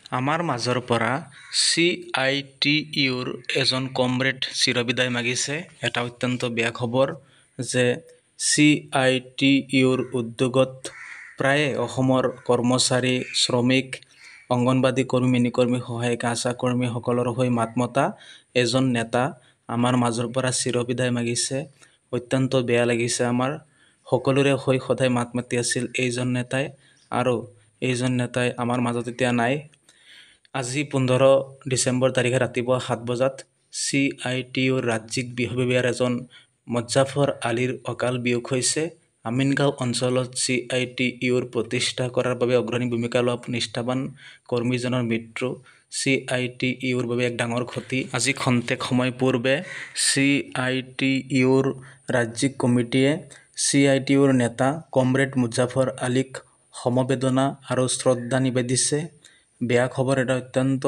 আমাৰ মাজৰ পৰা CITUৰ এজন কমৰেড চিৰবিদায় মাগিছে। এটা অত্যন্ত বেয়া খবৰ যে CITUৰ উদ্যোগত প্ৰায়ে অসমৰ কৰ্মচাৰী, শ্ৰমিক, অংগনবাদী কৰ্মী, মিনিকৰ্মী, সহায়িকা, আশা কৰ্মীসকলৰ হৈ মাত মতা এজন নেতা আমাৰ মাজৰ পৰা চিৰবিদায় মাগিছে। অত্যন্ত বেয়া লাগিছে আমাৰ। সকলোৰে হৈ সদায় মাত মাতি আছিল এইজন নেতাই, আৰু এইজন নেতাই আমাৰ মাজত এতিয়া নাই। আজি 15 ডিচেম্বৰ তাৰিখে ৰাতিপুৱা 7 বজাত CITUৰ ৰাজ্যিক বিষয়ববীয়াৰ এজন মজ্জাফৰ আলীৰ অকাল বিয়োগ হৈছে। আমিনগাঁও অঞ্চলত CITUৰ প্ৰতিষ্ঠা কৰাৰ বাবে অগ্ৰণী ভূমিকা লোৱা নিষ্ঠাৱান কৰ্মীজনৰ মৃত্যু CITUৰ বাবে এক ডাঙৰ ক্ষতি। আজি খন্তেক সময় পূৰ্বে CITUৰ ৰাজ্যিক কমিটিয়ে CITUৰ নেতা কমৰেড মুজাফৰ আলীক সমবেদনা আৰু শ্ৰদ্ধা নিবেদিছে। বেয়া খবৰ, এটা অত্যন্ত